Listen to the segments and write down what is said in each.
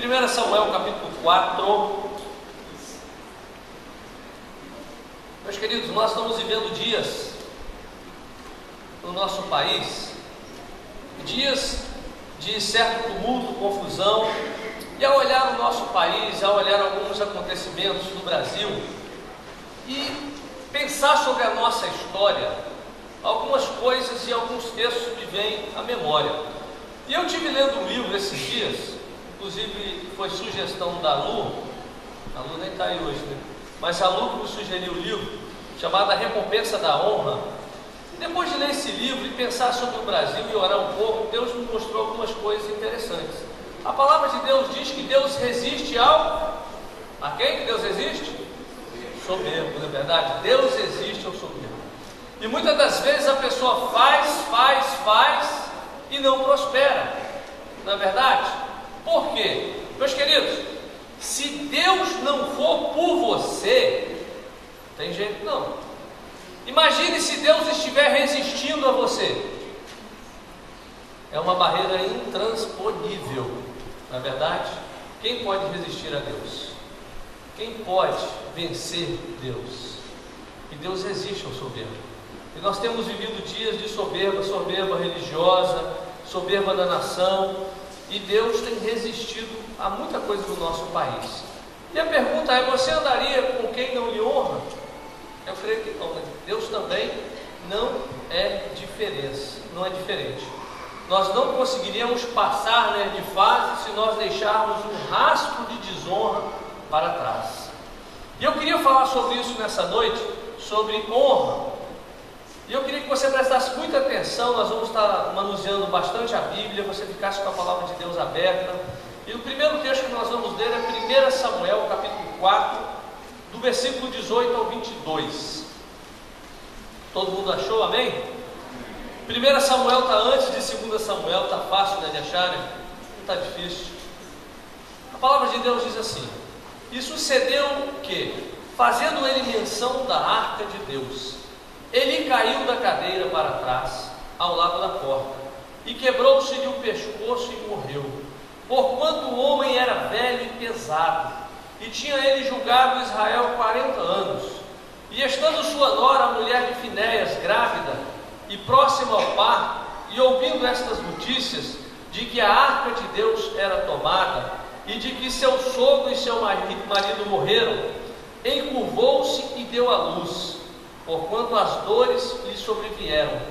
1 Samuel capítulo 4. Meus queridos, nós estamos vivendo dias no nosso país, dias de certo tumulto, confusão, e ao olhar o nosso país, ao olhar alguns acontecimentos no Brasil e pensar sobre a nossa história, algumas coisas e alguns textos me vêm à memória. E eu tive lendo um livro esses dias, inclusive foi sugestão da Lu, a Lu nem está aí hoje, né? Mas a Lu me sugeriu um livro chamado A Recompensa da Honra. E depois de ler esse livro e pensar sobre o Brasil e orar um pouco, Deus me mostrou algumas coisas interessantes. A palavra de Deus diz que Deus resiste ao... A quem que Deus resiste? Soberbo, não é verdade? Deus resiste ao soberbo. E muitas das vezes a pessoa faz e não prospera, não é verdade? Por quê? Meus queridos, se Deus não for por você, tem jeito não. Imagine se Deus estiver resistindo a você. É uma barreira intransponível, não é verdade? Quem pode resistir a Deus? Quem pode vencer Deus? E Deus resiste ao soberbo. E nós temos vivido dias de soberba religiosa, soberba da nação, e Deus tem resistido a muita coisa no nosso país. E a pergunta é: você andaria com quem não lhe honra? Eu creio que não, né? Deus também não é diferente. Nós não conseguiríamos passar de fase se nós deixarmos um rastro de desonra para trás. E eu queria falar sobre isso nessa noite, sobre honra. E eu queria que você prestasse muita atenção. Nós vamos estar manuseando bastante a Bíblia, você ficasse com a palavra de Deus aberta. E o primeiro texto que nós vamos ler é 1 Samuel, capítulo 4, do versículo 18 ao 22. Todo mundo achou? Amém? 1 Samuel está antes de 2 Samuel, está fácil de achar, né? Não está difícil. A palavra de Deus diz assim: e sucedeu que, fazendo ele menção da arca de Deus, ele caiu da cadeira para trás, ao lado da porta, e quebrou-se-lhe o pescoço e morreu, porquanto o homem era velho e pesado, e tinha ele julgado Israel 40 anos. E estando sua nora, a mulher de Finéias, grávida e próxima ao parto, e ouvindo estas notícias de que a arca de Deus era tomada, e de que seu sogro e seu marido morreram, encurvou-se e deu à luz, porquanto as dores lhe sobrevieram.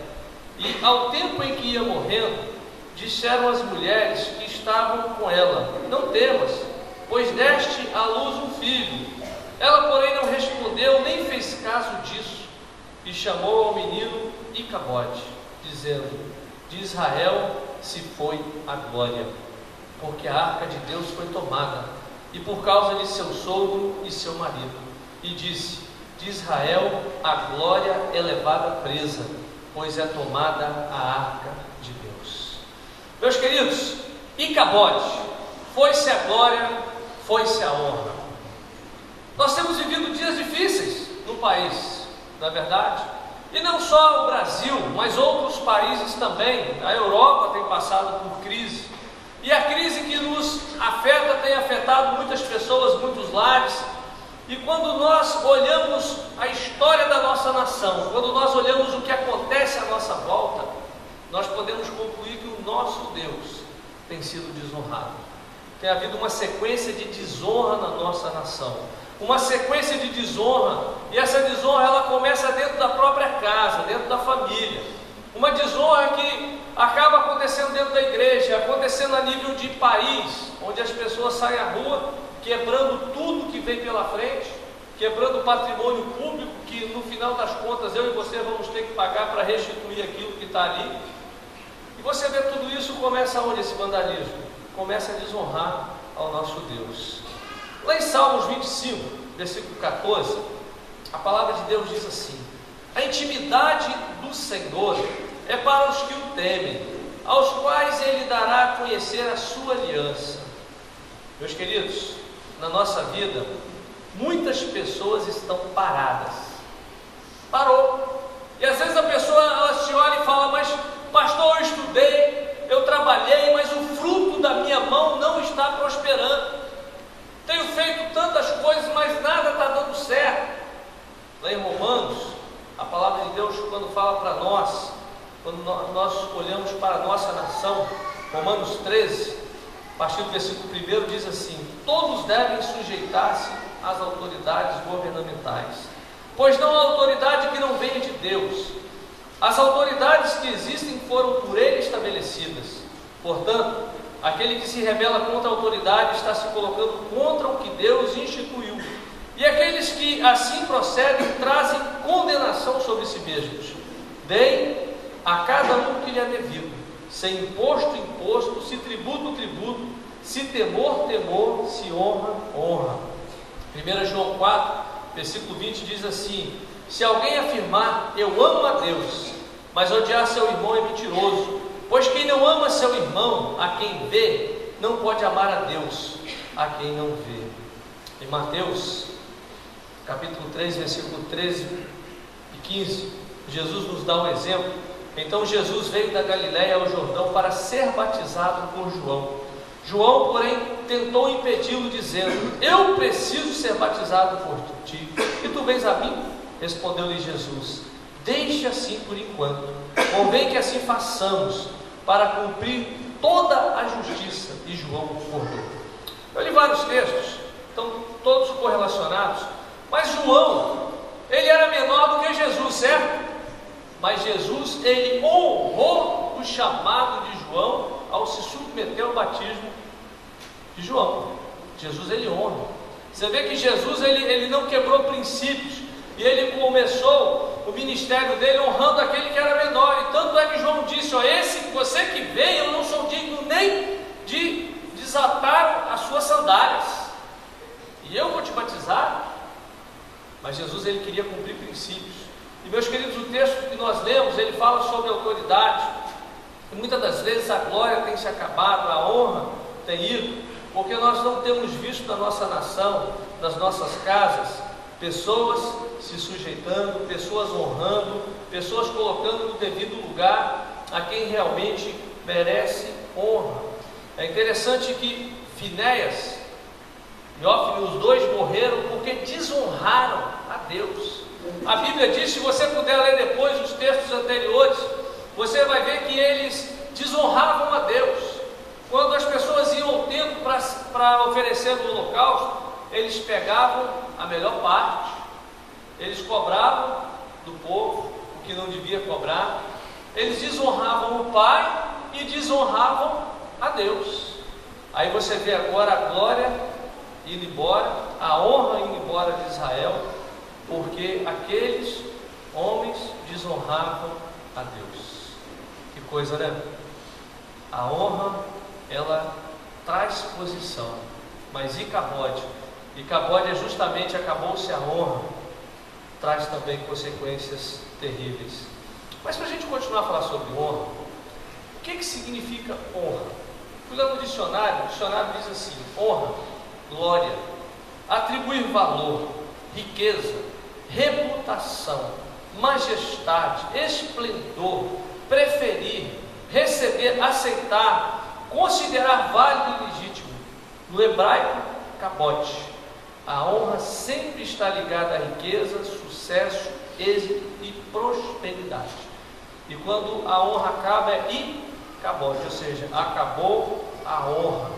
E ao tempo em que ia morrendo, disseram as mulheres que estavam com ela: não temas, pois deste à luz um filho. Ela, porém, não respondeu, nem fez caso disso, e chamou ao menino Icabode, dizendo: de Israel se foi a glória, porque a arca de Deus foi tomada, e por causa de seu sogro e seu marido. E disse: de Israel a glória é levada presa, pois é tomada a arca de Deus. Meus queridos, Icabode, foi-se a glória, foi-se a honra. Nós temos vivido dias difíceis no país, não é verdade? E não só o Brasil, mas outros países também. A Europa tem passado por crise, e a crise que nos afeta tem afetado muitas pessoas, muitos lares. E quando nós olhamos a história da nossa nação, quando nós olhamos o que acontece à nossa volta, nós podemos concluir que o nosso Deus tem sido desonrado. Tem havido uma sequência de desonra na nossa nação, uma sequência de desonra, e essa desonra ela começa dentro da própria casa, dentro da família. Uma desonra que acaba acontecendo dentro da igreja, acontecendo a nível de país, onde as pessoas saem à rua quebrando tudo que vem pela frente, quebrando o patrimônio público, que no final das contas eu e você vamos ter que pagar para restituir aquilo que está ali. E você vê tudo isso, começa onde esse vandalismo? Começa a desonrar ao nosso Deus. Lá em Salmos 25, versículo 14, a palavra de Deus diz assim: a intimidade do Senhor é para os que o temem, aos quais ele dará a conhecer a sua aliança. Meus queridos, na nossa vida, muitas pessoas estão paradas. Parou. E às vezes a pessoa ela se olha e fala: mas pastor, eu estudei, eu trabalhei, mas o fruto da minha mão não está prosperando. tantas coisas, mas nada está dando certo. Lá em Romanos, a palavra de Deus, quando fala para nós, quando nós olhamos para a nossa nação, Romanos 13, a partir do versículo 1, diz assim: todos devem sujeitar-se às autoridades governamentais, pois não há autoridade que não venha de Deus. As autoridades que existem foram por Ele estabelecidas. Portanto, aquele que se rebela contra a autoridade está se colocando contra o que Deus instituiu. E aqueles que assim procedem trazem condenação sobre si mesmos. Deem a cada um que lhe é devido, se imposto, imposto, se tributo, tributo, se temor, temor, se honra, honra. 1 João 4, versículo 20 diz assim: se alguém afirmar, eu amo a Deus, mas odiar seu irmão é mentiroso, pois quem não ama seu irmão, a quem vê, não pode amar a Deus, a quem não vê. Em Mateus, capítulo 3, versículo 13 e 15, Jesus nos dá um exemplo. Então Jesus veio da Galiléia ao Jordão para ser batizado por João. João, porém, tentou impedi-lo, dizendo: eu preciso ser batizado por ti, e tu vens a mim? Respondeu-lhe Jesus: deixe assim por enquanto, convém que assim façamos, para cumprir toda a justiça. E João concordou. Eu li vários textos, estão todos correlacionados, mas João, ele era menor do que Jesus, certo? Mas Jesus, ele honrou o chamado de João ao se submeter ao batismo de João. Jesus, ele honra. Você vê que Jesus, ele não quebrou princípios, e ele começou o ministério dele honrando aquele que era menor. E tanto é que João disse: ó, você que vem, eu não sou digno nem de desatar as suas sandálias, e eu vou te batizar. Mas Jesus, ele queria cumprir princípios. E meus queridos, o texto que nós lemos, ele fala sobre autoridade, e muitas das vezes a glória tem se acabado, a honra tem ido, porque nós não temos visto na nossa nação, nas nossas casas, pessoas se sujeitando, pessoas honrando, pessoas colocando no devido lugar a quem realmente merece honra. É interessante que Finéias e Hófni, os dois morreram porque desonraram a Deus. A Bíblia diz, se você puder ler depois os textos anteriores, você vai ver que eles desonravam a Deus. Quando as pessoas iam ao templo para oferecer o holocausto, eles pegavam a melhor parte, eles cobravam do povo o que não devia cobrar, eles desonravam o Pai e desonravam a Deus. Aí você vê agora a glória indo embora, a honra indo embora de Israel, porque aqueles homens desonravam a Deus. Que coisa, né? A honra, ela traz posição, mas Icabode é justamente, acabou-se a honra, traz também consequências terríveis. Mas para a gente continuar a falar sobre honra, o que significa honra? Fui lá no dicionário, o dicionário diz assim: honra, glória, atribuir valor, riqueza, reputação, majestade, esplendor, preferir, receber, aceitar, considerar válido e legítimo. No hebraico, kabod. A honra sempre está ligada à riqueza, sucesso, êxito e prosperidade. E quando a honra acaba é ikabod, ou seja, acabou a honra.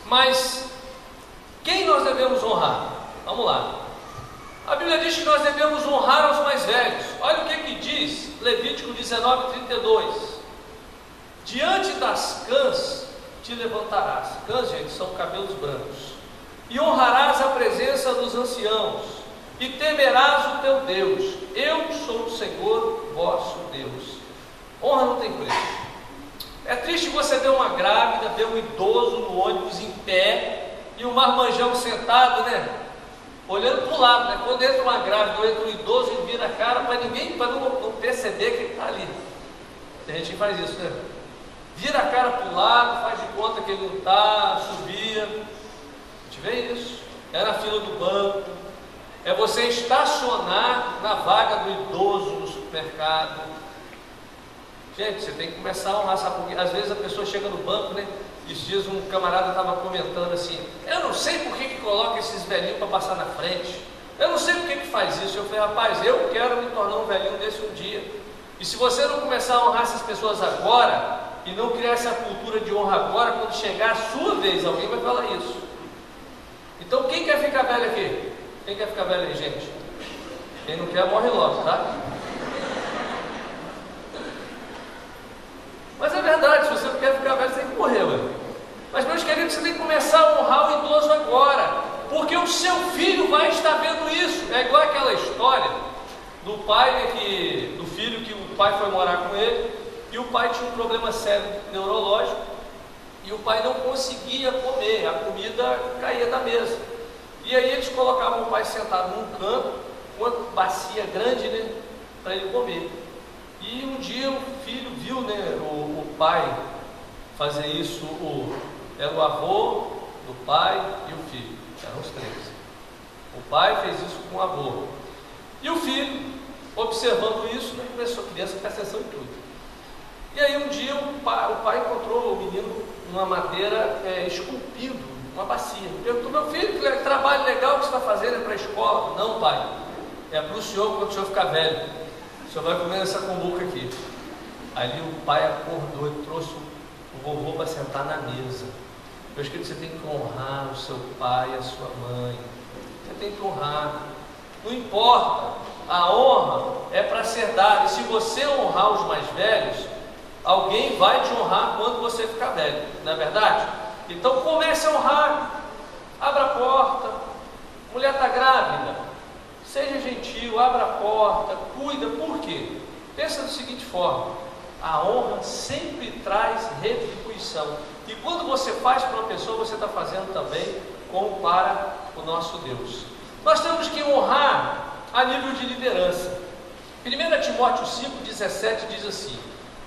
Mas quem nós devemos honrar? Vamos lá. A Bíblia diz que nós devemos honrar os mais velhos. Olha o que diz Levítico 19:32. Diante das cãs te levantarás. Cãs, gente, são cabelos brancos. E honrarás a presença dos anciãos, e temerás o teu Deus. Eu sou o Senhor vosso Deus. Honra não tem preço. É triste você ver uma grávida, ver um idoso no ônibus em pé, e um marmanjão sentado, né? Olhando para o lado, né? Quando entra uma grávida ou entra um idoso, ele vira a cara para ninguém, para não perceber que ele está ali. Tem gente que faz isso, né? Vira a cara para o lado, faz de conta que ele não está, subia. A gente vê isso. É na fila do banco. É você estacionar na vaga do idoso no supermercado. Gente, você tem que começar a honrar, sabe? Porque às vezes a pessoa chega no banco, né? Esses dias um camarada estava comentando assim: eu não sei por que coloca esses velhinhos para passar na frente, eu não sei por que faz isso. Eu falei: rapaz, eu quero me tornar um velhinho desse um dia. E se você não começar a honrar essas pessoas agora, e não criar essa cultura de honra agora, quando chegar a sua vez, alguém vai falar isso. Então quem quer ficar velho aqui? Quem quer ficar velho aí, gente? Quem não quer morre logo, tá? Mas é verdade, se você não quer ficar velho, você tem que morrer, ué. Mas, meus queridos, você tem que começar a honrar o idoso agora, porque o seu filho vai estar vendo isso. É igual aquela história do pai, do filho que o pai foi morar com ele, e o pai tinha um problema sério neurológico, e o pai não conseguia comer, a comida caía da mesa. E aí eles colocavam o pai sentado num canto, com uma bacia grande, né, para ele comer. E um dia o filho viu, né, o pai fazer isso, era o avô do pai e o filho, eram os três. O pai fez isso com o avô. E o filho, observando isso, né, começou, a criança presta atenção em tudo. E aí um dia o pai encontrou o menino numa madeira esculpindo uma bacia. Perguntou: meu filho, que trabalho legal que você está fazendo, é para a escola? Não, pai, é para o senhor quando o senhor ficar velho. O senhor vai comer essa cumbuca aqui. Ali o pai acordou e trouxe o vovô para sentar na mesa. Eu acho que você tem que honrar o seu pai e a sua mãe. Você tem que honrar. Não importa, a honra é para ser dada. E se você honrar os mais velhos, alguém vai te honrar quando você ficar velho, não é verdade? Então comece a honrar. Abra a porta. Mulher está grávida, seja gentil, abra a porta, cuida. Por quê? Pensa da seguinte forma: a honra sempre traz retribuição. E quando você faz para uma pessoa, você está fazendo também como para o nosso Deus. Nós temos que honrar a nível de liderança. 1 Timóteo 5,17 diz assim: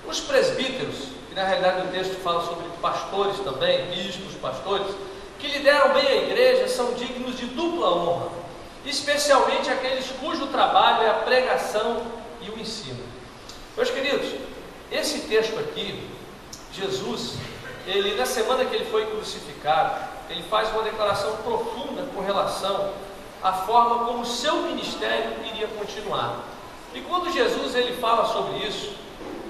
os presbíteros, que na realidade o texto fala sobre pastores também, bispos, pastores, que lideram bem a igreja, são dignos de dupla honra, especialmente aqueles cujo trabalho é a pregação e o ensino. Meus queridos, esse texto aqui, Jesus, ele, na semana que ele foi crucificado, ele faz uma declaração profunda com relação à forma como o seu ministério iria continuar. E quando Jesus ele fala sobre isso,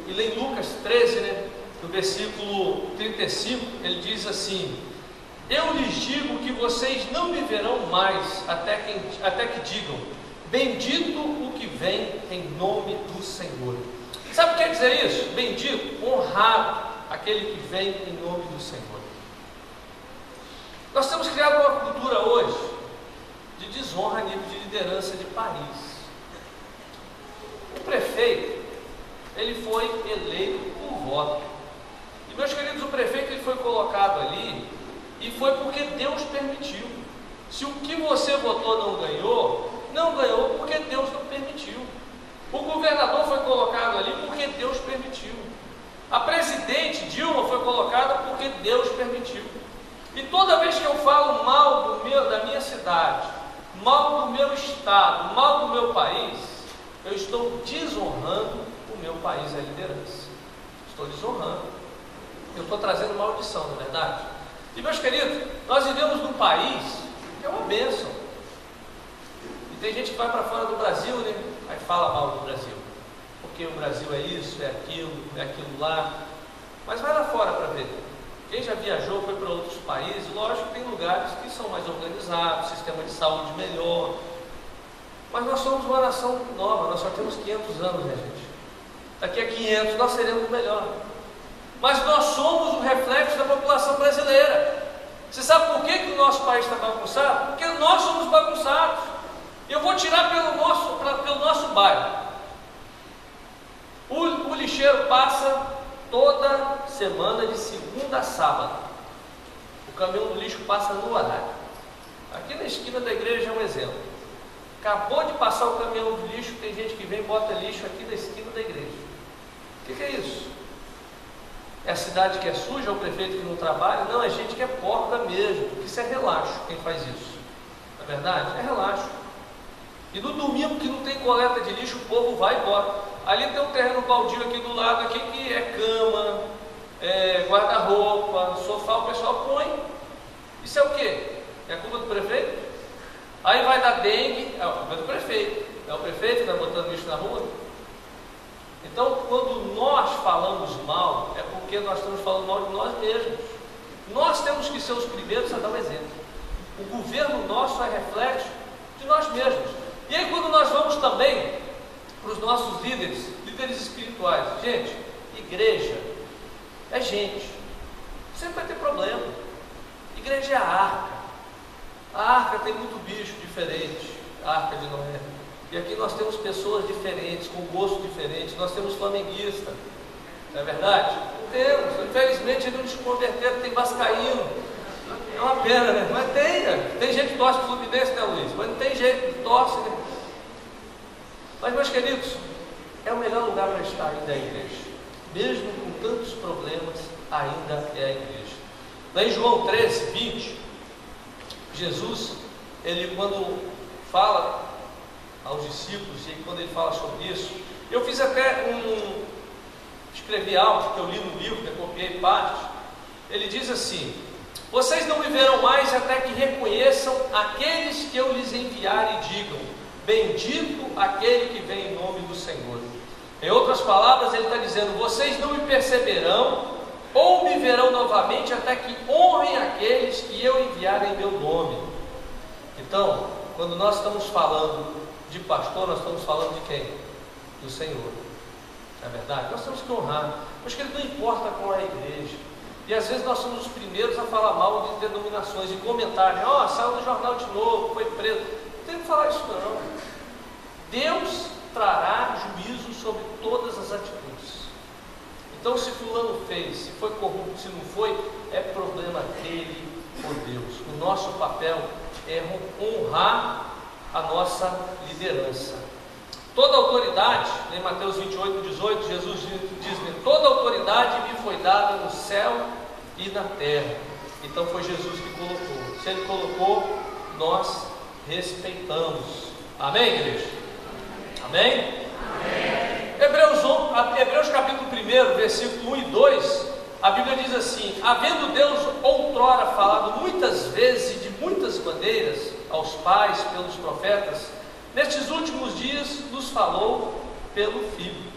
e lá em Lucas 13, né, no versículo 35, ele diz assim: eu lhes digo que vocês não viverão mais até que digam: bendito o que vem em nome do Senhor. Sabe o que quer dizer isso? Bendito, honrado, aquele que vem em nome do Senhor. Nós temos criado uma cultura hoje de desonra a nível de liderança de país. O prefeito, ele foi eleito por voto. E, meus queridos, o prefeito ele foi colocado ali, e foi porque Deus permitiu. Se o que você votou não ganhou porque Deus não permitiu. O governador foi colocado ali porque Deus permitiu. A presidente Dilma foi colocada porque Deus permitiu. E toda vez que eu falo mal da minha cidade, mal do meu estado, mal do meu país, eu estou desonrando o meu país e a liderança. Estou desonrando. Eu estou trazendo maldição, não é verdade? E, meus queridos, nós vivemos num país que é uma bênção. E tem gente que vai para fora do Brasil, né? Aí fala mal do Brasil. Porque o Brasil é isso, é aquilo lá. Mas vai lá fora para ver. Quem já viajou, foi para outros países, lógico que tem lugares que são mais organizados, sistema de saúde melhor. Mas nós somos uma nação nova, nós só temos 500 anos, né, gente? Daqui a 500 nós seremos melhor. Mas nós somos o reflexo da população brasileira. Você sabe por que o nosso país está bagunçado? Porque nós somos bagunçados. Eu vou tirar pelo nosso bairro. O lixeiro passa toda semana de segunda a sábado. O caminhão do lixo passa no horário. Aqui na esquina da igreja é um exemplo. Acabou de passar o caminhão do lixo, tem gente que vem e bota lixo aqui na esquina da igreja. O que é isso? É a cidade que é suja, é o prefeito que não trabalha? Não, é gente que é porca mesmo, porque isso é relaxo quem faz isso. Não é verdade? É relaxo. E no domingo que não tem coleta de lixo, o povo vai e bota. Ali tem um terreno baldio aqui do lado, aqui que é cama, guarda-roupa, sofá, o pessoal põe. Isso é o quê? É a culpa do prefeito? Aí vai dar dengue, é a culpa do prefeito. É o prefeito que está botando lixo na rua? Então, quando nós falamos mal, é porque nós estamos falando mal de nós mesmos. Nós temos que ser os primeiros a dar o exemplo. O governo nosso é reflexo de nós mesmos. E aí, quando nós vamos também para os nossos líderes espirituais, gente, igreja é gente, sempre vai ter problema. Igreja é a arca. A arca tem muito bicho diferente, a arca de Noé. E aqui nós temos pessoas diferentes, com gosto diferente. Nós temos flamenguista, não é verdade? Temos, infelizmente eles não se converteram, tem vascaíno. É uma pena, né? Mas tem, né? Tem gente que torce para o Fluminense, né, Luiz? Mas não tem jeito, torce, né? Mas, meus queridos, é o melhor lugar para estar ainda a igreja. Mesmo com tantos problemas, ainda é a igreja. Lá em João 13, 20, Jesus, ele quando fala aos discípulos, e quando ele fala sobre isso, eu fiz até escrevi algo que eu li no livro, que eu copiei parte. Ele diz assim: vocês não viverão mais até que reconheçam aqueles que eu lhes enviar e digam: bendito aquele que vem em nome do Senhor. Em outras palavras, ele está dizendo: vocês não me perceberão ou me verão novamente até que honrem aqueles que eu enviar em meu nome. Então, quando nós estamos falando de pastor, nós estamos falando de quem? Do Senhor. Não é verdade? Nós temos que honrar. Mas que ele não importa qual é a igreja. E às vezes nós somos os primeiros a falar mal de denominações, de comentarem: ó, saiu do jornal de novo, foi preso. Não tem que falar isso não. Deus trará juízo sobre todas as atitudes. Então, se fulano fez, se foi corrupto, se não foi, é problema dele ou Deus. O nosso papel é honrar a nossa liderança. Toda autoridade, em Mateus 28, 18, Jesus diz: toda autoridade me foi dada no céu e na terra. Então foi Jesus que colocou. Se ele colocou, nós respeitamos. Amém, igreja? Amém? Amém. Hebreus capítulo 1, versículo 1 e 2, a Bíblia diz assim: havendo Deus outrora falado muitas vezes e de muitas maneiras aos pais pelos profetas, nestes últimos dias nos falou pelo Filho.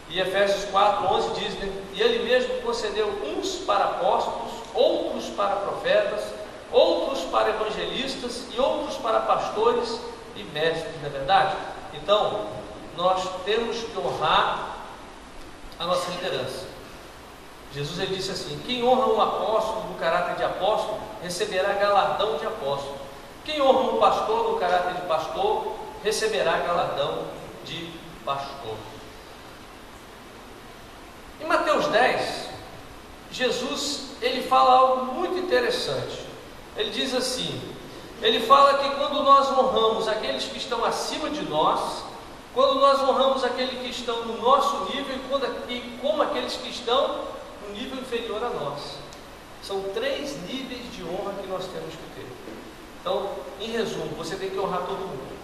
E Efésios 4:11 diz, né? E ele mesmo concedeu uns para apóstolos, outros para profetas, outros para evangelistas e outros para pastores e mestres, não é verdade? Então, nós temos que honrar a nossa liderança. Jesus ele disse assim: quem honra um apóstolo no caráter de apóstolo, receberá galardão de apóstolo. Quem honra um pastor no caráter de pastor, receberá galardão de pastor. Em Mateus 10, Jesus ele fala algo muito interessante. Ele diz assim, ele fala que quando nós honramos aqueles que estão acima de nós, quando nós honramos aqueles que estão no nosso nível e como aqueles que estão no nível inferior a nós. São 3 níveis de honra que nós temos que ter. Então, em resumo, você tem que honrar todo mundo.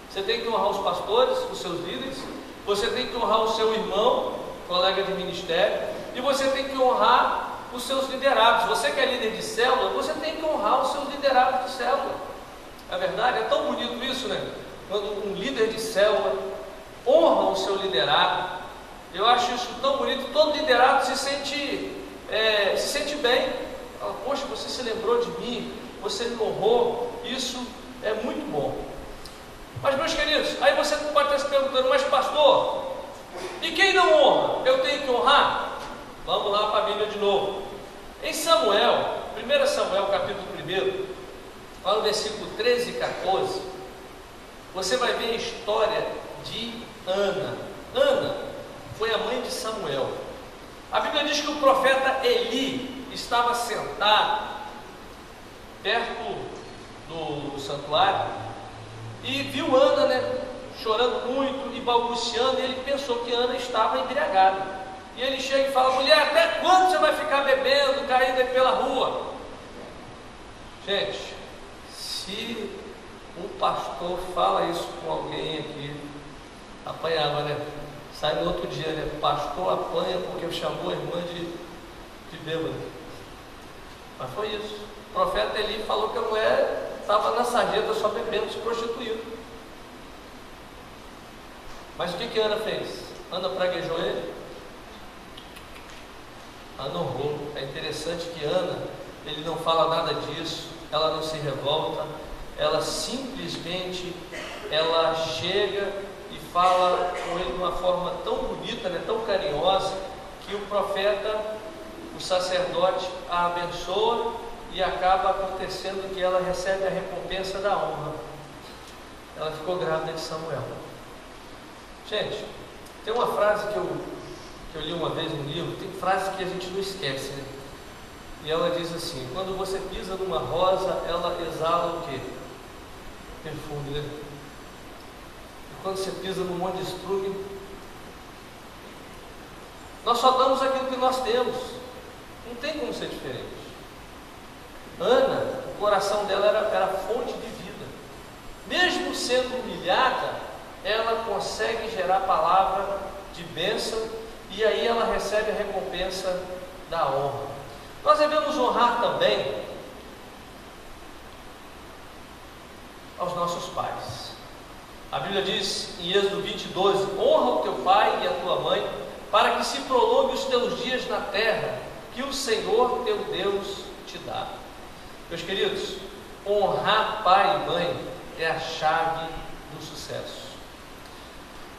Você tem que honrar os pastores, os seus líderes. Você tem que honrar o seu irmão, colega de ministério. E você tem que honrar os seus liderados. Você que é líder de célula, você tem que honrar os seus liderados de célula. É verdade? É tão bonito isso, né? Quando um líder de célula honra o seu liderado. Eu acho isso tão bonito. Todo liderado se sente bem. Fala: poxa, você se lembrou de mim, você me honrou. Isso é muito bom. Mas, meus queridos, aí você pode estar se perguntando: mas pastor, e quem não honra? Eu tenho que honrar? Vamos lá para a Bíblia de novo. Em Samuel, 1 Samuel capítulo 1, lá no versículo 13 e 14, você vai ver a história de Ana. Ana foi a mãe de Samuel. A Bíblia diz que o profeta Eli estava sentado perto do santuário e viu Ana, né, chorando muito e balbuciando, e ele pensou que Ana estava embriagada. E ele chega e fala: mulher, até quando você vai ficar bebendo, caindo pela rua? Gente, se um pastor fala isso com alguém aqui, apanhava, né? Sai no outro dia, né? Pastor apanha porque chamou a irmã de bêbado. Mas foi isso. O profeta Eli falou que a mulher estava na sarjeta só bebendo, se prostituindo. Mas o que Ana fez? Ana praguejou ele? Ana honrou. É interessante que Ana, ele não fala nada disso, ela não se revolta, ela simplesmente, ela chega e fala com ele de uma forma tão bonita, né, tão carinhosa, que o profeta, o sacerdote, a abençoa e acaba acontecendo que ela recebe a recompensa da honra. Ela ficou grávida de Samuel. Gente, tem uma frase que eu li uma vez no livro, tem frases que a gente não esquece, né? E ela diz assim: quando você pisa numa rosa, ela exala o quê? Perfume, né? E quando você pisa num monte de estrume, nós só damos aquilo que nós temos, não tem como ser diferente. Ana, o coração dela era fonte de vida, mesmo sendo humilhada, ela consegue gerar palavra de bênção, e aí ela recebe a recompensa da honra. Nós devemos honrar também aos nossos pais. A Bíblia diz em Êxodo 20:12: honra o teu pai e a tua mãe, para que se prolongue os teus dias na terra que o Senhor teu Deus te dá. Meus queridos, honrar pai e mãe é a chave do sucesso.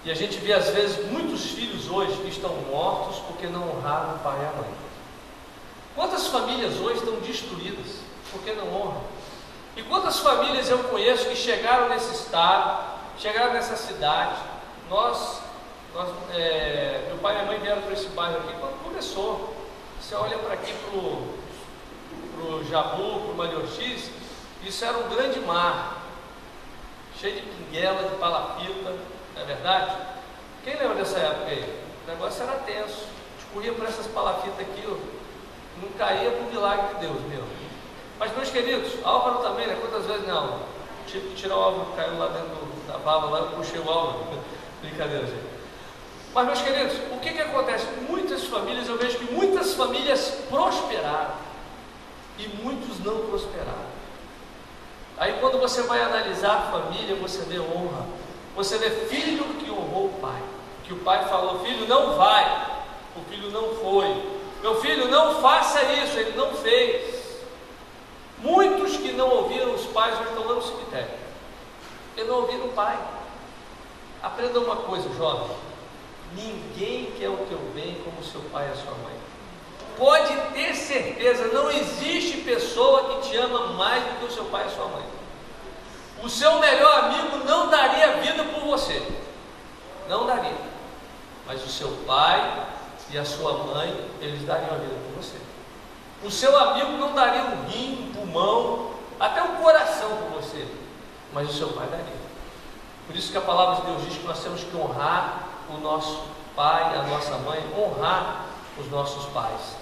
E a gente vê às vezes muitos filhos hoje que estão mortos porque não honraram o pai e a mãe. Quantas famílias hoje estão destruídas porque não honram? E quantas famílias eu conheço que chegaram nesse estado, chegaram nessa cidade? Meu pai e minha mãe vieram para esse bairro aqui quando começou. Você olha para aqui, para o Jabu, para o Maria Ortiz, isso era um grande mar, cheio de pinguela, de palapita, não é verdade? Quem lembra dessa época aí? O negócio era tenso, a gente corria por essas palafitas aqui, não caía por milagre de Deus mesmo. Mas, meus queridos, Álvaro também, né? Quantas vezes não? Tive que tirar o Álvaro, caiu lá dentro da baba, lá eu puxei o Álvaro. Brincadeira, gente. Mas, meus queridos, o que acontece? Muitas famílias, eu vejo que muitas famílias prosperaram e muitos não prosperaram. Aí quando você vai analisar a família, você vê honra, você vê filho que honrou o pai, que o pai falou: filho, não vai, o filho não foi, meu filho, não faça isso, ele não fez. Muitos que não ouviram os pais já estão lá no cemitério, porque não ouviram o pai. Aprenda uma coisa, jovem: ninguém quer o teu bem como seu pai e a sua mãe. Pode ter certeza, não existe pessoa que te ama mais do que o seu pai e a sua mãe. O seu melhor amigo não daria vida por você, não daria, mas o seu pai e a sua mãe, eles dariam a vida por você. O seu amigo não daria um rim, um pulmão, até um coração por você, mas o seu pai daria. Por isso que a palavra de Deus diz que nós temos que honrar o nosso pai, a nossa mãe, honrar os nossos pais.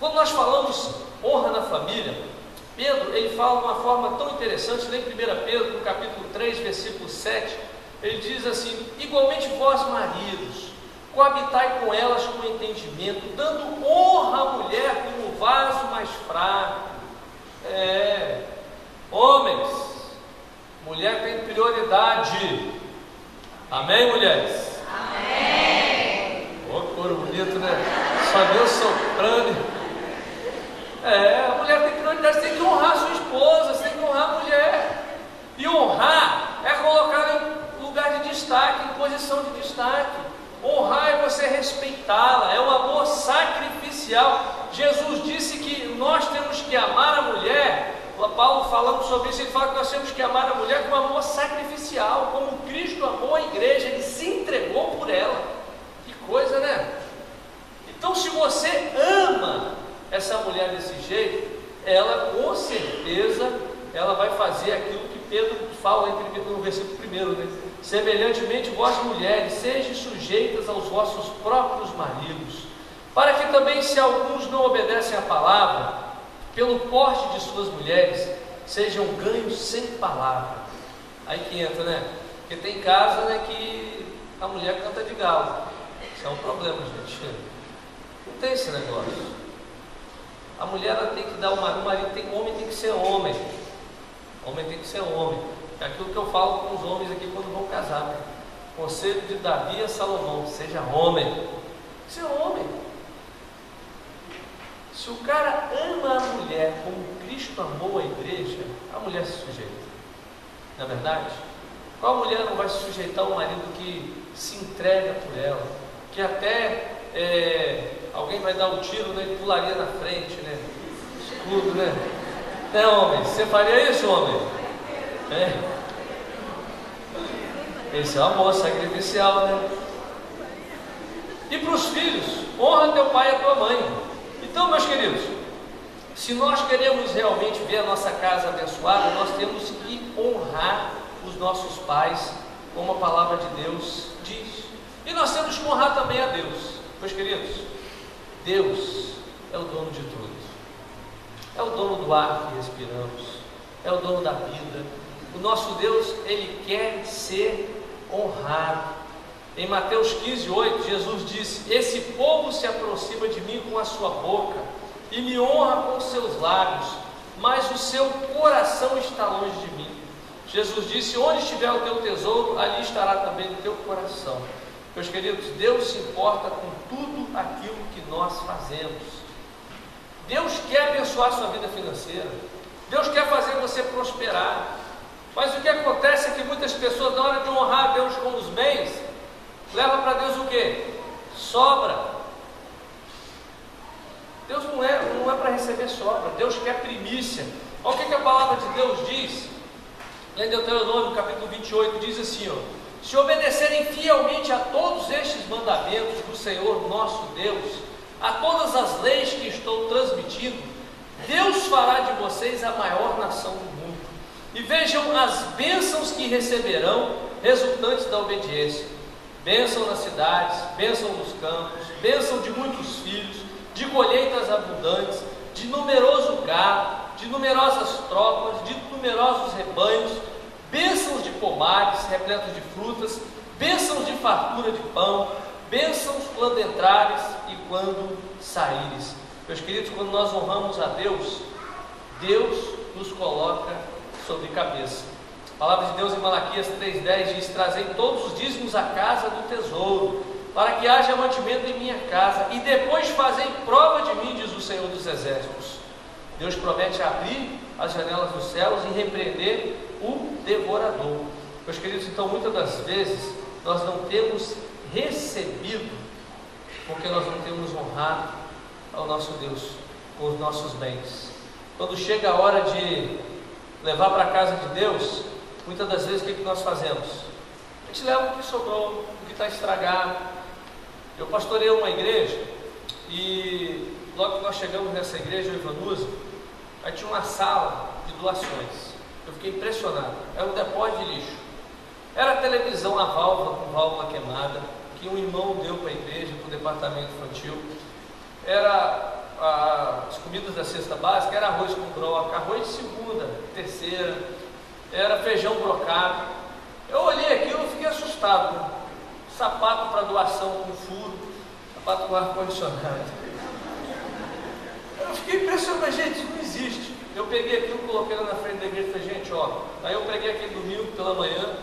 Quando nós falamos honra na família, Pedro, ele fala de uma forma tão interessante, lá em 1 Pedro, no capítulo 3, versículo 7, ele diz assim: igualmente vós, maridos, coabitai com elas com entendimento, dando honra à mulher como vaso mais fraco. Homens, mulher tem prioridade. Amém, mulheres? Amém. Ô, coro bonito, né? Só Deus soprando. A mulher tem prioridade, você tem que honrar a sua esposa, você tem que honrar a mulher. E honrar é colocar em lugar de destaque, em posição de destaque. Honrar é você respeitá-la, é um amor sacrificial. Jesus disse que nós temos que amar a mulher. Paulo, falando sobre isso, ele fala que nós temos que amar a mulher com amor sacrificial, como Cristo amou a igreja, ele se entregou por ela. Que coisa, né? Então, se você ama essa mulher desse jeito, ela com certeza ela vai fazer aquilo que Pedro fala no versículo 1, né? Semelhantemente, vós mulheres, sejam sujeitas aos vossos próprios maridos, para que também, se alguns não obedecem à palavra, pelo porte de suas mulheres, sejam ganhos sem palavra. Aí que entra, né? Porque tem casa, né, que a mulher canta de galo. Isso é um problema, gente. Não tem esse negócio. A mulher ela tem que dar o marido, o homem tem que ser homem. O homem tem que ser homem. É aquilo que eu falo com os homens aqui quando vão casar. Né? Conselho de Davi a Salomão: seja homem. Ser homem. Se o cara ama a mulher como Cristo amou a igreja, a mulher se sujeita. Não é verdade? Qual mulher não vai se sujeitar ao marido que se entrega por ela? Que até alguém vai dar um tiro, né? Ele pularia na frente, né? Escudo, né? É, homem, você faria isso, homem? Esse é o amor sacrificial, né? E para os filhos, honra teu pai e a tua mãe. Então, meus queridos, se nós queremos realmente ver a nossa casa abençoada, nós temos que honrar os nossos pais, como a palavra de Deus diz. E nós temos que honrar também a Deus. Meus queridos, Deus é o dono de tudo. É o dono do ar que respiramos, é o dono da vida. O nosso Deus, Ele quer ser honrado. Em Mateus 15:8, Jesus disse: esse povo se aproxima de mim com a sua boca e me honra com os seus lábios, mas o seu coração está longe de mim. Jesus disse: onde estiver o teu tesouro, ali estará também o teu coração. Meus queridos, Deus se importa com tudo aquilo que nós fazemos. Deus quer abençoar a sua vida financeira. Deus quer fazer você prosperar. Mas o que acontece é que muitas pessoas, na hora de honrar a Deus com os bens, leva para Deus o quê? Sobra. Deus não é para receber sobra. Deus quer primícia. Olha o que a palavra de Deus diz. Lá em Deuteronômio, capítulo 28, diz assim, ó: se obedecerem fielmente a todos estes mandamentos do Senhor nosso Deus, a todas as leis que estou transmitindo, Deus fará de vocês a maior nação do mundo. E vejam as bênçãos que receberão resultantes da obediência. Bênção nas cidades, bênção nos campos, bênção de muitos filhos, de colheitas abundantes, de numeroso gado, de numerosas tropas, de numerosos rebanhos, bênçãos de pomares repletos de frutas, bênçãos de fartura de pão, bênçãos quando entrares e quando saíres. Meus queridos, quando nós honramos a Deus, Deus nos coloca sobre cabeça. A palavra de Deus em Malaquias 3,10 diz: trazei todos os dízimos à casa do tesouro, para que haja mantimento em minha casa, e depois fazei prova de mim, diz o Senhor dos Exércitos. Deus promete abrir as janelas dos céus e repreender o devorador. Meus queridos, então muitas das vezes nós não temos recebido, porque nós não temos honrado ao nosso Deus com os nossos bens. Quando chega a hora de levar para a casa de Deus, muitas das vezes o que nós fazemos? A gente leva o que sobrou, o que está estragado. Eu pastorei uma igreja e logo que nós chegamos nessa igreja, em Ivanusa, aí tinha uma sala de doações. Eu fiquei impressionado. Era um depósito de lixo. Era a televisão a válvula, com válvula queimada, que um irmão deu para a igreja, para o departamento infantil. Era as comidas da cesta básica, era arroz com broca, arroz de segunda, terceira, era feijão brocado. Eu olhei aquilo e fiquei assustado. Sapato para doação com furo, sapato com ar-condicionado. Eu fiquei impressionado, mas gente, isso não existe. Eu peguei aquilo, coloquei lá na frente da igreja e falei: gente, ó. Aí eu preguei aquele domingo pela manhã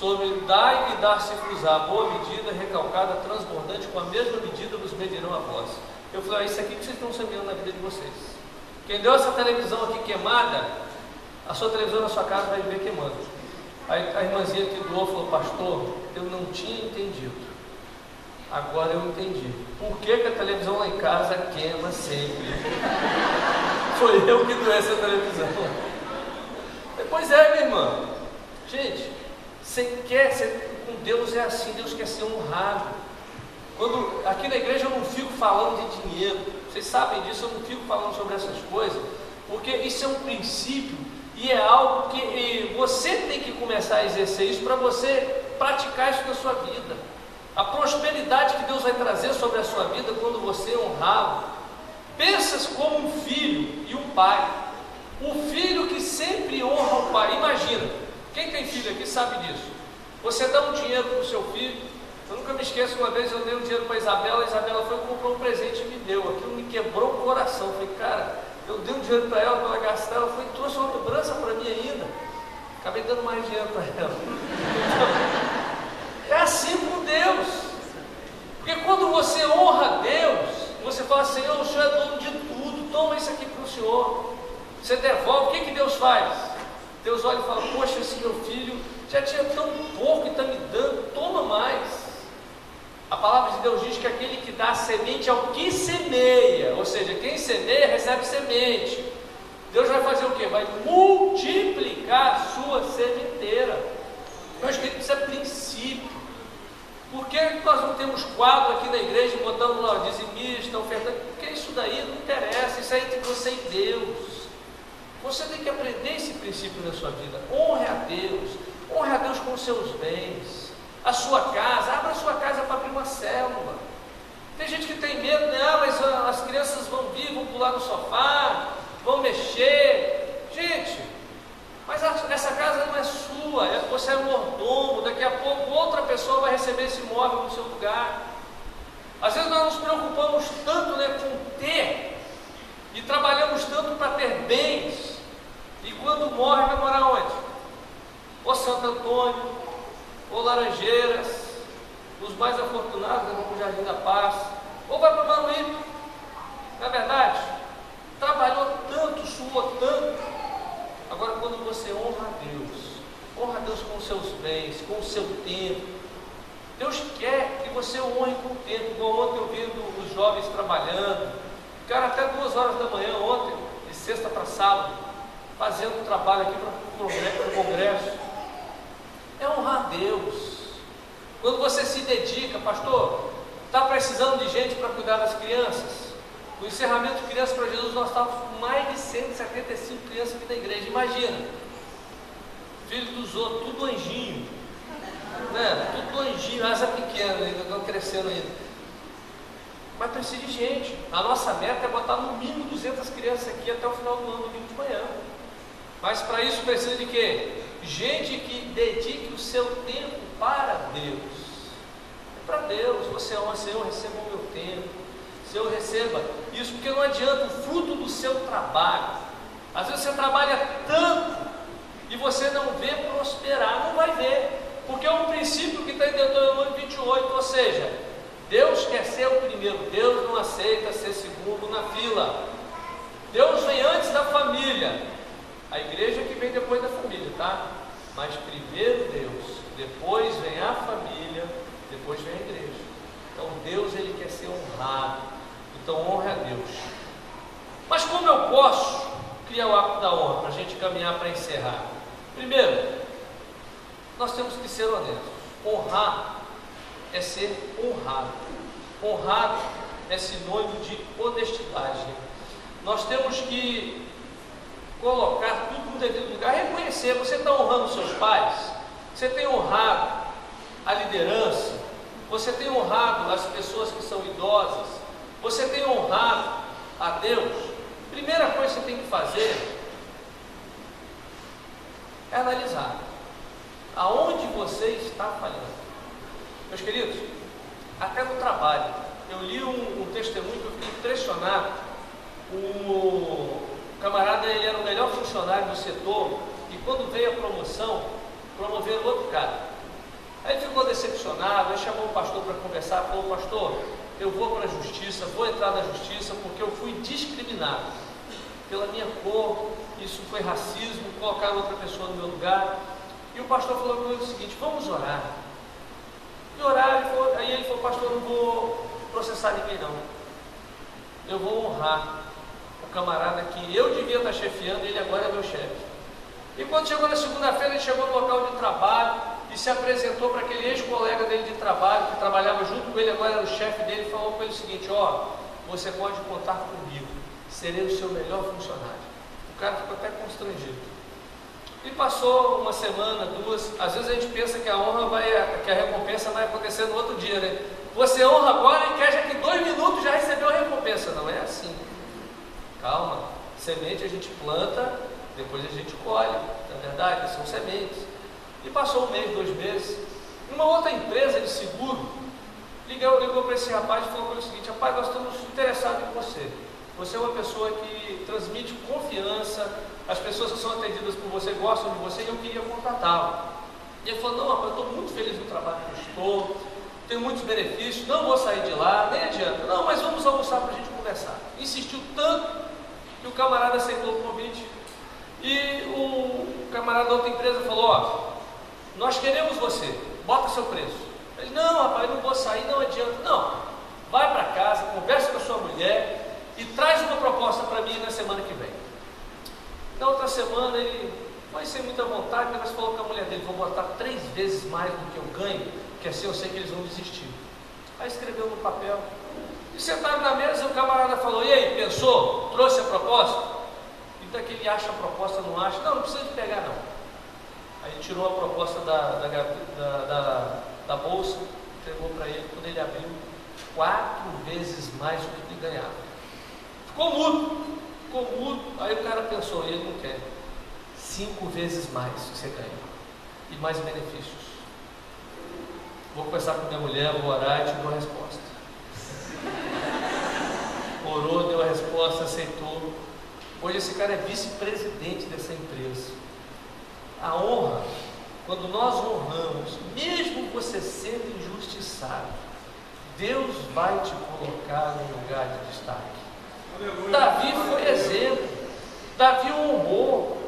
sobre dai e dar-se-vos-á, boa medida, recalcada, transbordante, com a mesma medida vos medirão a vós. Eu falei: isso aqui que vocês estão semeando na vida de vocês. Quem deu essa televisão aqui queimada, a sua televisão na sua casa vai ver queimando. Aí a irmãzinha que doou falou: pastor, eu não tinha entendido, agora eu entendi. Por que a televisão lá em casa queima sempre? Foi eu que doei essa televisão. Pois é, minha irmã. Gente, você quer ser com Deus, é assim. Deus quer ser honrado. Quando aqui na igreja eu não fico falando de dinheiro, vocês sabem disso, eu não fico falando sobre essas coisas, porque isso é um princípio e é algo que você tem que começar a exercer isso para você praticar isso na sua vida. A prosperidade que Deus vai trazer sobre a sua vida quando você honrá-lo. Pensas como um filho e um pai. O filho que sempre honra o pai. Imagina, quem tem filho aqui sabe disso. Você dá um dinheiro para o seu filho, Eu nunca me esqueço, uma vez eu dei um dinheiro para a Isabela foi e comprou um presente e me deu. Aquilo me quebrou o coração. Eu falei, cara, eu dei um dinheiro para ela gastar, ela foi e trouxe uma lembrança para mim ainda. Acabei dando mais dinheiro para ela. Então, é assim com Deus. Porque quando você honra Deus, você fala, Senhor, o Senhor é dono de tudo, toma isso aqui para o Senhor. Você devolve, o que Deus faz? Deus olha e fala, poxa, esse meu filho já tinha tão pouco e está me dando, toma mais. A palavra de Deus diz que aquele que dá semente ao que semeia, ou seja, quem semeia recebe semente. Deus vai fazer o quê? Vai multiplicar a sua sementeira. Meus queridos, isso é princípio. Por que nós não temos quadro aqui na igreja e botamos lá, dizimista, ofertante? Porque isso daí não interessa, isso é entre você e Deus. Você tem que aprender esse princípio na sua vida. Honre a Deus com os seus bens. A sua casa, abra a sua casa para abrir uma célula. Tem gente que tem medo, né? Mas as crianças vão vir, vão pular no sofá, vão mexer. Gente, mas essa casa não é sua, você é mordomo, daqui a pouco outra pessoa vai receber esse imóvel no seu lugar. Às vezes nós nos preocupamos tanto, né, com ter, e trabalhamos tanto para ter bens, e quando morre vai morar onde? Ou Santo Antônio, ou Laranjeiras, os mais afortunados vão para o Jardim da Paz, ou vai para o Baruípe. Não é verdade? Trabalhou tanto, suou tanto. Agora, quando você honra a Deus com os seus bens, com o seu tempo, Deus quer que você o honre com o tempo. Igual ontem eu vi os jovens trabalhando, ficaram até 2 horas da manhã ontem, de sexta para sábado, fazendo um trabalho aqui para o congresso. É honrar a Deus. Quando você se dedica, pastor, está precisando de gente para cuidar das crianças? No encerramento de Crianças para Jesus, nós estávamos com mais de 175 crianças aqui da igreja. Imagina, filho dos outros, tudo anjinho, né? Tudo anjinho, asa pequena, ainda estão crescendo ainda. Mas precisa de gente. A nossa meta é botar no mínimo 200 crianças aqui até o final do ano, domingo de manhã. Mas para isso precisa de quê? Gente que dedique o seu tempo para Deus. É para Deus. Você honra, Senhor, receba o meu tempo. Senhor, receba isso, porque não adianta o fruto do seu trabalho. Às vezes você trabalha tanto e você não vê prosperar, não vai ver, porque é um princípio que está em Deuteronômio 28, ou seja, Deus quer ser o primeiro, Deus não aceita ser segundo na fila. Deus vem antes da família, a igreja que vem depois da família, tá? Mas primeiro Deus, depois vem a família, depois vem a igreja. Então Deus, ele quer ser honrado. Então honre a Deus. Mas como eu posso criar o hábito da honra para a gente caminhar para encerrar? Primeiro, nós temos que ser honestos. Honrar é ser honrado. Honrado é sinônimo de honestidade. Nós temos que colocar tudo no devido lugar, reconhecer. Você está honrando seus pais? Você tem honrado a liderança? Você tem honrado as pessoas que são idosas? Você tem honrado a Deus? Primeira coisa que você tem que fazer é analisar aonde você está falhando. Meus queridos, até no trabalho, eu li um testemunho que eu fiquei impressionado. O camarada, ele era o melhor funcionário do setor, e quando veio a promoção, promoveram outro cara. Aí ele ficou decepcionado, aí chamou o pastor para conversar, falou: pastor, eu vou para a justiça, vou entrar na justiça porque eu fui discriminado pela minha cor, isso foi racismo, colocaram outra pessoa no meu lugar. E o pastor falou para ele o seguinte: vamos orar. E orar, aí ele falou: pastor, eu não vou processar ninguém não, eu vou honrar o camarada que eu devia estar chefiando, ele agora é meu chefe. E quando chegou na segunda-feira, ele chegou no local de trabalho e se apresentou para aquele ex-colega dele de trabalho, que trabalhava junto com ele, agora era o chefe dele, e falou para ele o seguinte: ó, você pode contar comigo, serei o seu melhor funcionário. O cara ficou até constrangido. E passou uma semana, 2, às vezes a gente pensa que que a recompensa vai acontecer no outro dia, né? Você honra agora e quer já que 2 minutos já recebeu a recompensa. Não é assim. Calma, semente a gente planta, depois a gente colhe, na verdade, são sementes. E passou 1 mês, 2 meses, Uma outra empresa de seguro ligou para esse rapaz e falou para ele o seguinte: rapaz, nós estamos interessados em você. Você é uma pessoa que transmite confiança, as pessoas que são atendidas por você gostam de você e eu queria contratá-lo. E ele falou: não, rapaz, eu estou muito feliz no trabalho que eu estou, tenho muitos benefícios, não vou sair de lá, nem adianta. Não, mas vamos almoçar para a gente conversar. Insistiu tanto que o camarada aceitou o convite. E o camarada da outra empresa falou: ó, nós queremos você, bota seu preço. Ele: não, rapaz, não vou sair, não adianta. Não, vai para casa, conversa com a sua mulher e traz uma proposta para mim na semana que vem. Na outra semana ele foi sem muita vontade, mas falou com a mulher dele: vou botar 3 vezes mais do que eu ganho, que assim eu sei que eles vão desistir. Aí escreveu no papel. E sentaram na mesa, o camarada falou: e aí, pensou? Trouxe a proposta? Então que ele acha a proposta, não acha? Não, não precisa de pegar não. Aí ele tirou a proposta da bolsa, entregou para ele. Quando ele abriu, 4 vezes mais do que ele ganhava. Ficou mudo. Aí o cara pensou: ele não quer. 5 vezes mais que você ganha e mais benefícios. Vou conversar com minha mulher, vou orar e te dou a resposta. Orou, deu a resposta, aceitou. Hoje esse cara é vice-presidente dessa empresa. A honra, quando nós honramos, mesmo você sendo injustiçado, Deus vai te colocar no lugar de destaque. Davi foi exemplo. Davi honrou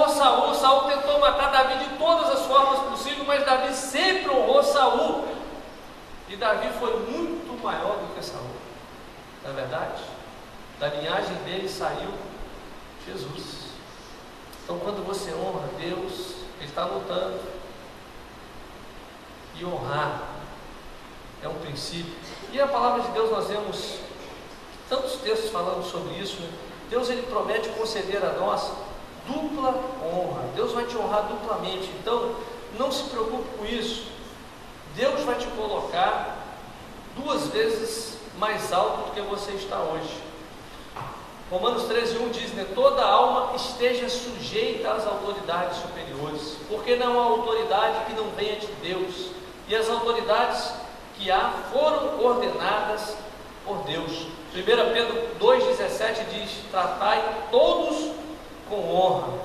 Saul. Saul tentou matar Davi de todas as formas possíveis, mas Davi sempre honrou Saul. E Davi foi muito maior do que Saul. Não é verdade? Da linhagem dele saiu Jesus. Então, quando você honra Deus, Ele está lutando. E honrar é um princípio. E a palavra de Deus, nós vemos tantos textos falando sobre isso, né? Deus, Ele promete conceder a nós dupla honra. Deus vai te honrar duplamente. Então, não se preocupe com isso. Deus vai te colocar 2 vezes mais alto do que você está hoje. Romanos 13:1 diz, né? Toda alma esteja sujeita às autoridades superiores, porque não há autoridade que não venha de Deus, e as autoridades que há foram ordenadas por Deus. 1 Pedro 2,17 diz: tratai todos com honra.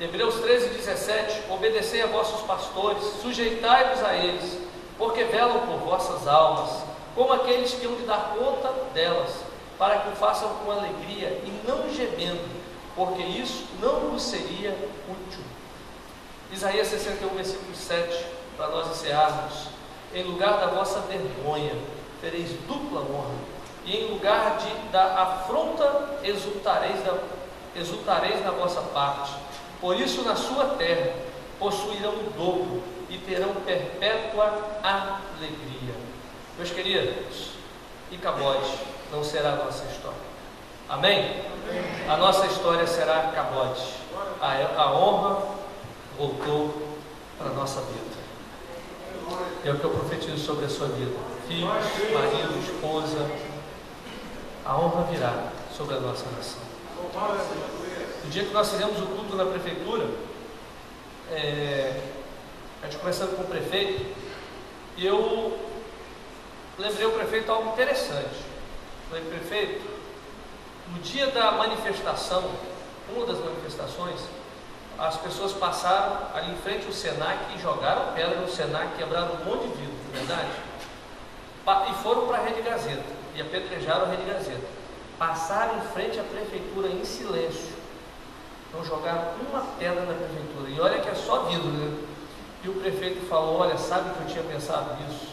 Hebreus 13:17: obedecei a vossos pastores, sujeitai-vos a eles, porque velam por vossas almas, como aqueles que hão de dar conta delas, para que o façam com alegria e não gemendo, porque isso não vos seria útil. Isaías 61, versículo 7, para nós encerrarmos: em lugar da vossa vergonha tereis dupla honra, e em lugar da afronta exultareis na vossa parte. Por isso na sua terra possuirão o dobro e terão perpétua alegria. Meus queridos, Icabode não será a nossa história. Amém? A nossa história será Icabode. A honra voltou para a nossa vida. É o que eu profetizo sobre a sua vida. Filhos, marido, esposa. A honra virá sobre a nossa nação. No dia que nós fizemos o culto na prefeitura, a gente conversando com o prefeito, e eu lembrei ao prefeito algo interessante. Falei: prefeito, no dia da manifestação, uma das manifestações, as pessoas passaram ali em frente ao Senac e jogaram pedra no Senac, quebraram um monte de vidro, não é verdade? E foram para a Rede Gazeta e apedrejaram a Rede Gazeta. Passaram em frente à prefeitura em silêncio, não jogaram uma pedra na prefeitura. E olha que é só vidro, né? E o prefeito falou: olha, sabe que eu tinha pensado nisso?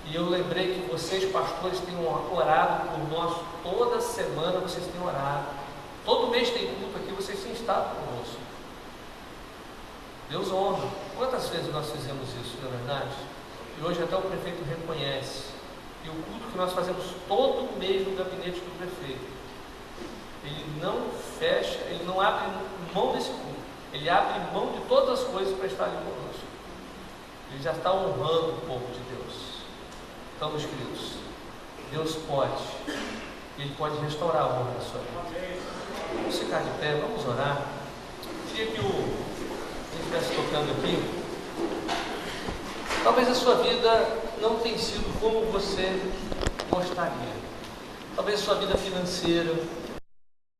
E eu lembrei que vocês, pastores, têm orado por nós. Toda semana vocês têm orado. Todo mês tem culto aqui, vocês têm estado conosco. Deus honra. Quantas vezes nós fizemos isso, não é verdade? E hoje até o prefeito reconhece. E o culto que nós fazemos todo mês no gabinete do prefeito, ele não fecha, ele não abre mão desse culto. Ele abre mão de todas as coisas para estar ali conosco. Ele já está honrando o povo de Deus. Então, meus queridos, Deus pode, Ele pode restaurar a honra da sua vida. Vamos ficar de pé, vamos orar. Queria que ele estivesse tocando aqui. Talvez a sua vida não tenha sido como você gostaria. Talvez a sua vida financeira,